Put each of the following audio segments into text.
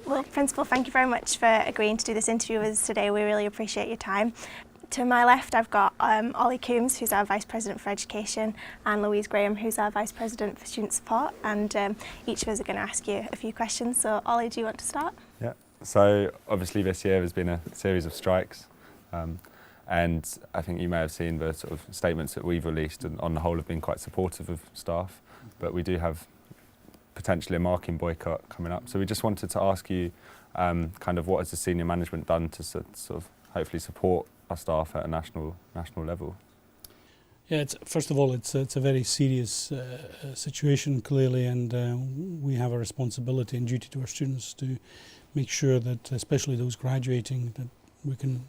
Well, Principal, thank you very much for agreeing to do this interview with us today. We really appreciate your time. To my left, I've got Ollie Coombs, who's our Vice President for Education, and Louise Graham, who's our Vice President for Student Support. And each of us are going to ask you a few questions. So, Ollie, do you want to start? Yeah. So, obviously, this year there's been a series of strikes. And I think you may have seen the sort of statements that we've released, and on the whole have been quite supportive of staff. But we do have potentially a marking boycott coming up. So we just wanted to ask you kind of what has the senior management done to sort of hopefully support our staff at a national level? Yeah, first of all, it's a very serious situation, clearly, and we have a responsibility and duty to our students to make sure that, especially those graduating, that we can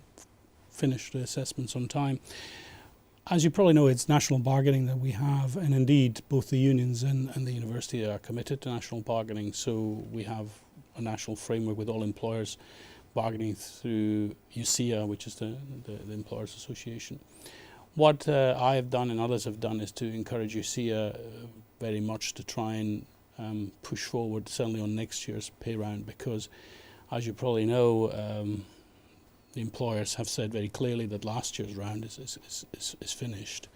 finish the assessments on time. As you probably know, it's national bargaining that we have, and indeed both the unions and the university are committed to national bargaining, so we have a national framework with all employers bargaining through UCIA, which is the Employers Association. What I have done and others have done is to encourage UCIA very much to try and push forward, certainly on next year's pay round, because as you probably know, the employers have said very clearly that last year's round is finished.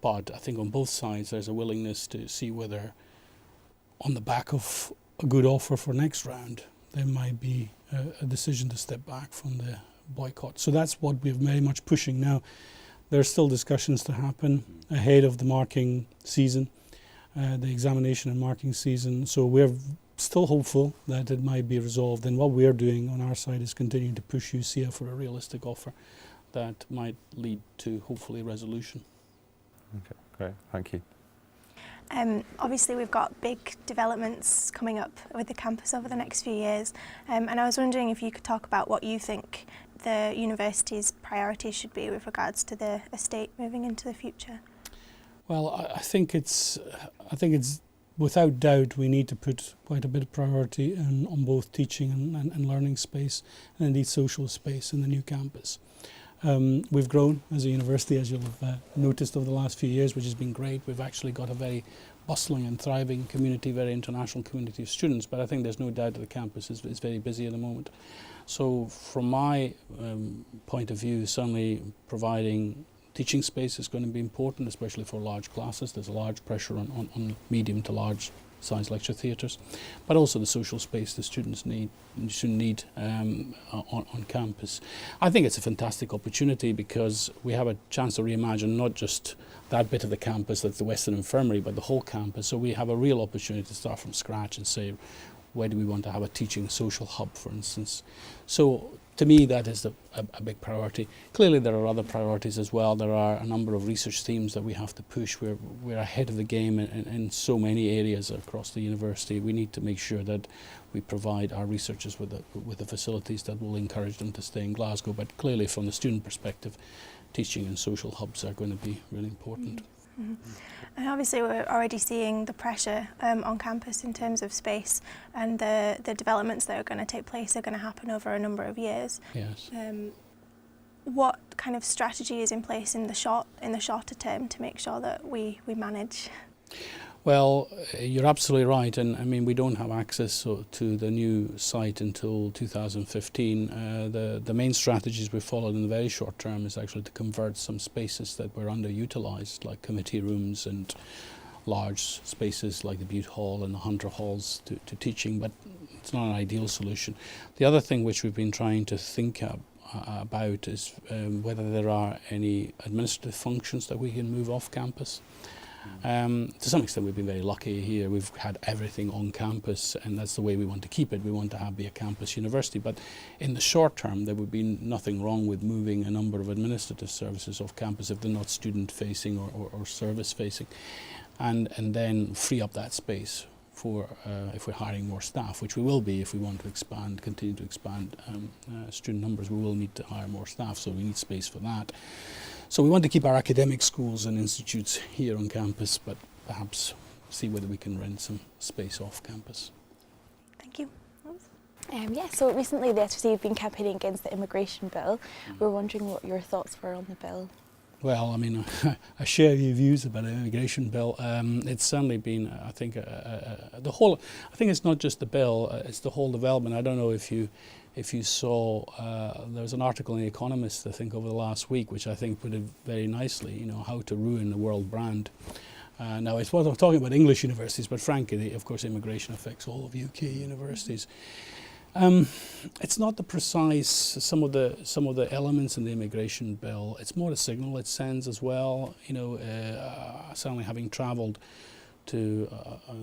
But I think on both sides there's a willingness to see whether on the back of a good offer for next round there might be a decision to step back from the boycott. So that's what we're very much pushing now. There are still discussions to happen ahead of the marking season, the examination and marking season. So we're still hopeful that it might be resolved, and what we're doing on our side is continuing to push UCIA for a realistic offer that might lead to hopefully resolution. Okay, great, thank you. Obviously we've got big developments coming up with the campus over the next few years, and I was wondering if you could talk about what you think the university's priorities should be with regards to the estate moving into the future. Well, I think it's without doubt we need to put quite a bit of priority on both teaching and learning space, and indeed social space in the new campus. We've grown as a university, as you'll have noticed over the last few years, which has been great. We've actually got a very bustling and thriving community, very international community of students, but I think there's no doubt that the campus is very busy at the moment. So from my point of view, certainly providing teaching space is going to be important, especially for large classes. There's a large pressure on medium to large size lecture theatres, but also the social space the students need on campus. I think it's a fantastic opportunity because we have a chance to reimagine not just that bit of the campus, that's the Western Infirmary, but the whole campus. So we have a real opportunity to start from scratch and say, where do we want to have a teaching social hub, for instance? So to me, that is a big priority. Clearly, there are other priorities as well. There are a number of research themes that we have to push. We're ahead of the game in so many areas across the university. We need to make sure that we provide our researchers with the facilities that will encourage them to stay in Glasgow. But clearly, from the student perspective, teaching and social hubs are going to be really important. Mm-hmm. And obviously we're already seeing the pressure on campus in terms of space, and the developments that are going to take place are going to happen over a number of years. Yes. What kind of strategy is in place in the shorter term to make sure that we manage? Well, you're absolutely right, and I mean we don't have access to the new site until 2015. The main strategies we followed in the very short term is actually to convert some spaces that were underutilised, like committee rooms and large spaces like the Bute Hall and the Hunter Halls to teaching, but it's not an ideal solution. The other thing which we've been trying to think about is whether there are any administrative functions that we can move off campus. To some extent we've been very lucky here. We've had everything on campus, and that's the way we want to keep it. We want to be a campus university, but in the short term there would be nothing wrong with moving a number of administrative services off campus if they're not student facing or service facing, and then free up that space for if we're hiring more staff, which we will be if we want to continue to expand student numbers. We will need to hire more staff, so we need space for that. So we want to keep our academic schools and institutes here on campus, but perhaps see whether we can rent some space off campus. Thank you. Yeah, so recently the SRC have been campaigning against the immigration bill. We're wondering what your thoughts were on the bill. Well, I mean, I share your views about the immigration bill. It's certainly been, I think, the whole. I think it's not just the bill; it's the whole development. I don't know if you saw. There was an article in The Economist, I think, over the last week, which I think put it very nicely. You know, how to ruin the world brand. Now, it's what I'm talking about English universities, but frankly, of course, immigration affects all of UK universities. It's not the precise some of the elements in the immigration bill. It's more the signal it sends as well. You know, certainly having travelled to a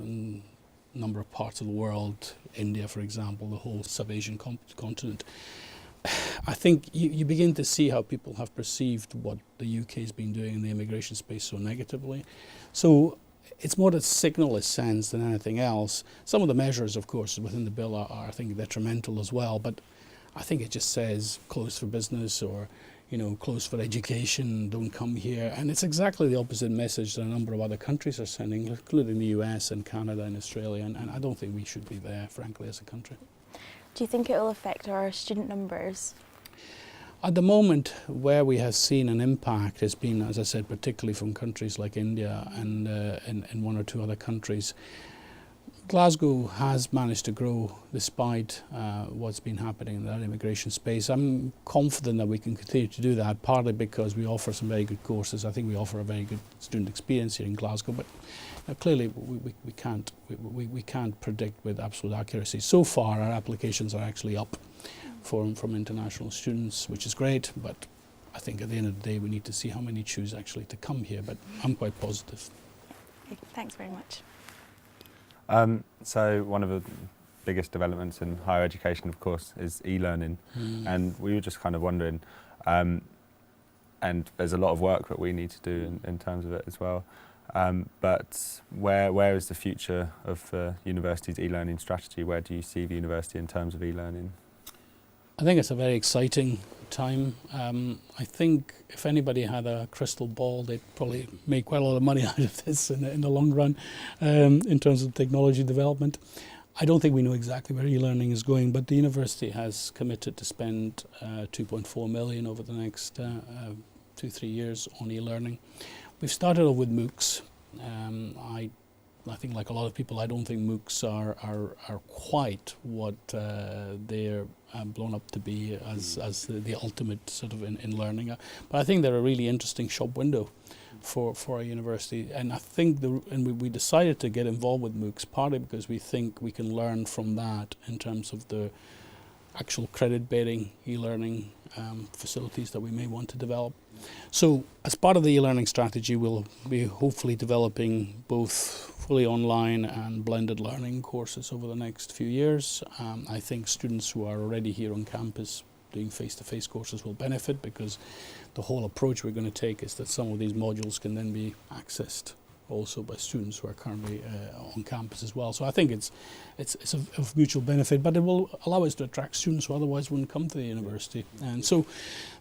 number of parts of the world, India, for example, the whole sub-Asian continent. I think you begin to see how people have perceived what the UK has been doing in the immigration space so negatively. So it's more the signal it sends than anything else. Some of the measures, of course, within the bill are I think, detrimental as well. But I think it just says close for business or, you know, close for education, don't come here. And it's exactly the opposite message that a number of other countries are sending, including the US and Canada and Australia. And I don't think we should be there, frankly, as a country. Do you think it will affect our student numbers? At the moment, where we have seen an impact has been, as I said, particularly from countries like India and in one or two other countries. Glasgow has managed to grow despite what's been happening in that immigration space. I'm confident that we can continue to do that, partly because we offer some very good courses. I think we offer a very good student experience here in Glasgow, but clearly we can't predict with absolute accuracy. So far, our applications are actually up from international students, which is great, but I think at the end of the day we need to see how many choose actually to come here, but I'm quite positive. Okay, thanks very much. So one of the biggest developments in higher education, of course, is e-learning, and we were just kind of wondering, and there's a lot of work that we need to do in terms of it as well, but where is the future of the university's e-learning strategy? Where do you see the university in terms of e-learning? I think it's a very exciting time. I think if anybody had a crystal ball, they'd probably make quite a lot of money out of this in the long run in terms of technology development. I don't think we know exactly where e-learning is going, but the university has committed to spend 2.4 million over the next 2-3 years on e-learning. We've started off with MOOCs. I think, like a lot of people, I don't think MOOCs are quite what they're blown up to be as the ultimate sort of in learning. But I think they're a really interesting shop window for a university. And I think we decided to get involved with MOOCs partly because we think we can learn from that in terms of the actual credit-bearing e-learning facilities that we may want to develop. So as part of the e-learning strategy, we'll be hopefully developing both fully online and blended learning courses over the next few years. I think students who are already here on campus doing face-to-face courses will benefit because the whole approach we're going to take is that some of these modules can then be accessed also by students who are currently on campus as well. So I think it's of mutual benefit, but it will allow us to attract students who otherwise wouldn't come to the university. And so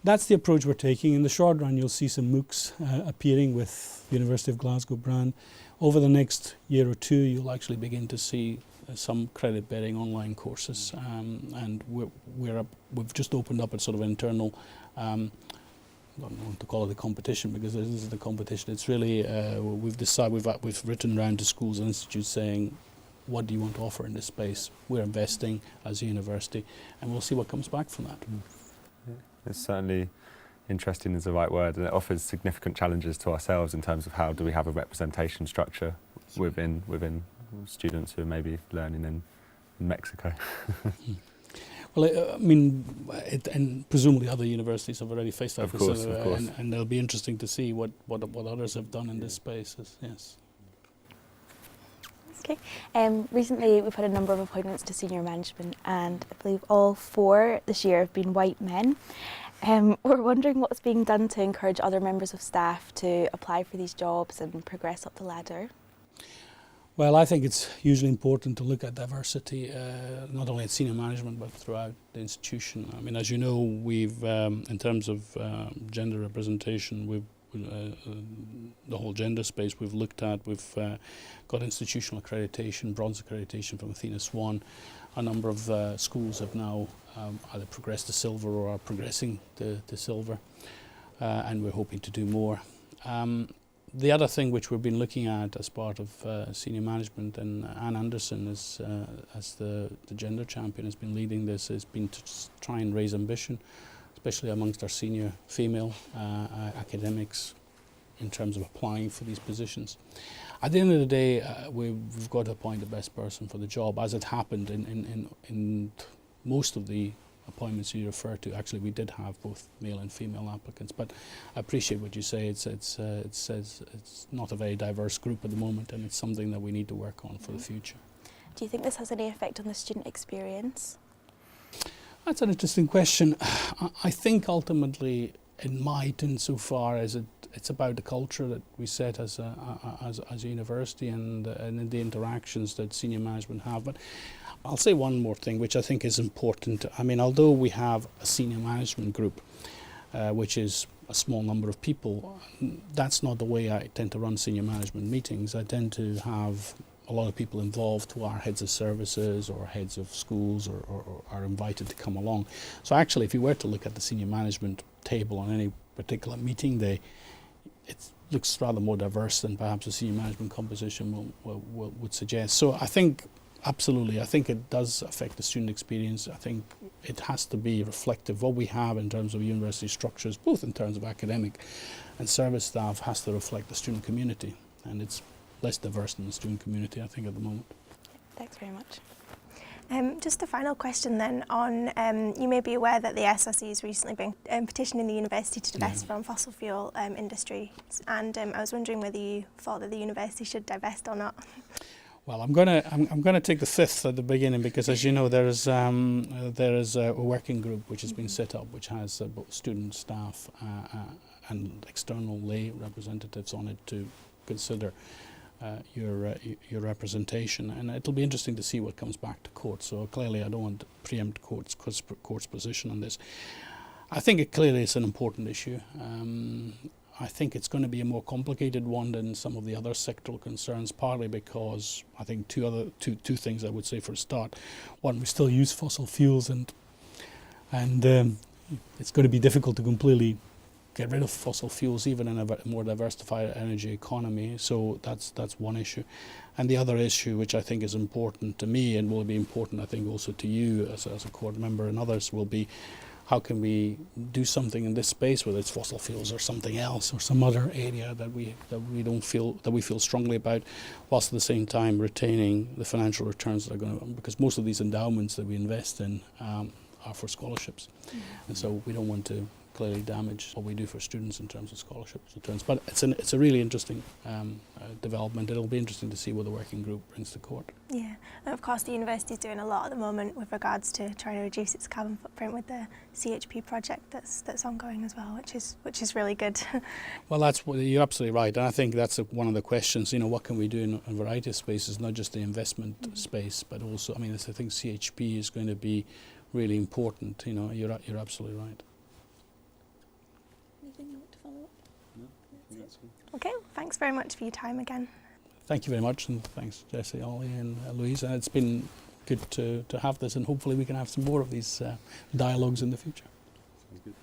that's the approach we're taking. In the short run, you'll see some MOOCs appearing with the University of Glasgow brand. Over the next year or two, you'll actually begin to see some credit-bearing online courses, and we've just opened up a sort of internal I don't want to call it a competition because this isn't a competition. It's really we've written around to schools and institutes saying, what do you want to offer in this space? We're investing as a university, and we'll see what comes back from that. Yeah. It's certainly interesting is the right word, and it offers significant challenges to ourselves in terms of how do we have a representation structure within students who are maybe learning in Mexico. Well, I mean, and presumably other universities have already faced that. Of course. And it'll be interesting to see what others have done in this space. Yes. Okay. Recently, we've had a number of appointments to senior management, and I believe all 4 this year have been white men. We're wondering what's being done to encourage other members of staff to apply for these jobs and progress up the ladder. Well, I think it's hugely important to look at diversity, not only at senior management, but throughout the institution. I mean, as you know, we've, in terms of gender representation, the whole gender space we've looked at. We've got institutional accreditation, bronze accreditation from Athena Swan. A number of schools have now either progressed to silver or are progressing to silver. and we're hoping to do more. The other thing which we've been looking at as part of senior management, and Anne Anderson is, as the gender champion, has been leading this, has been to try and raise ambition, especially amongst our senior female academics, in terms of applying for these positions. At the end of the day, we've got to appoint the best person for the job. As it happened in most of the appointments you refer to, actually we did have both male and female applicants, but I appreciate what you say. It's not a very diverse group at the moment, and it's something that we need to work on for the future. Do you think this has any effect on the student experience? That's an interesting question. I think ultimately it might, insofar as it's about the culture that we set as a university, and in the interactions that senior management have. But I'll say one more thing, which I think is important. I mean, although we have a senior management group, which is a small number of people, that's not the way I tend to run senior management meetings. I tend to have a lot of people involved who are heads of services or heads of schools, or are invited to come along. So actually, if you were to look at the senior management table on any particular meeting day, it looks rather more diverse than perhaps a senior management composition would suggest. So I think, absolutely, I think it does affect the student experience. I think it has to be reflective. What we have in terms of university structures, both in terms of academic and service staff, has to reflect the student community, and it's less diverse than the student community, I think, at the moment. Thanks very much. Just a final question then on, you may be aware that the SRC has recently been petitioning the university to divest from fossil fuel industry, and I was wondering whether you thought that the university should divest or not. Well, I'm gonna take the fifth at the beginning, because, as you know, there is a working group which has been set up, which has both student, staff, and external lay representatives on it to consider your representation, and it'll be interesting to see what comes back to court. So clearly, I don't want to preempt court's position on this. I think it clearly is an important issue. I think it's going to be a more complicated one than some of the other sectoral concerns, partly because I think two things I would say for a start. One, we still use fossil fuels, and it's going to be difficult to completely get rid of fossil fuels, even in a more diversified energy economy. So that's one issue. And the other issue, which I think is important to me, and will be important, I think, also to you as a court member and others, will be how can we do something in this space, whether it's fossil fuels or something else or some other area that we feel strongly about, whilst at the same time retaining the financial returns that are going to, because most of these endowments that we invest in are for scholarships, and so we don't want to clearly damage what we do for students in terms of scholarships returns. But it's a really interesting development. It'll be interesting to see what the working group brings to court. Yeah, and of course the university is doing a lot at the moment with regards to trying to reduce its carbon footprint with the CHP project that's ongoing as well, which is really good. Well, you're absolutely right, and I think that's one of the questions. You know, what can we do in a variety of spaces, not just the investment space, but also, I mean, I think CHP is going to be really important. You know, you're absolutely right. Anything you want to follow up? No, that's good. Okay, thanks very much for your time again. Thank you very much, and thanks Jessie, Ollie and Louise. It's been good to have this, and hopefully we can have some more of these dialogues in the future. Sounds good.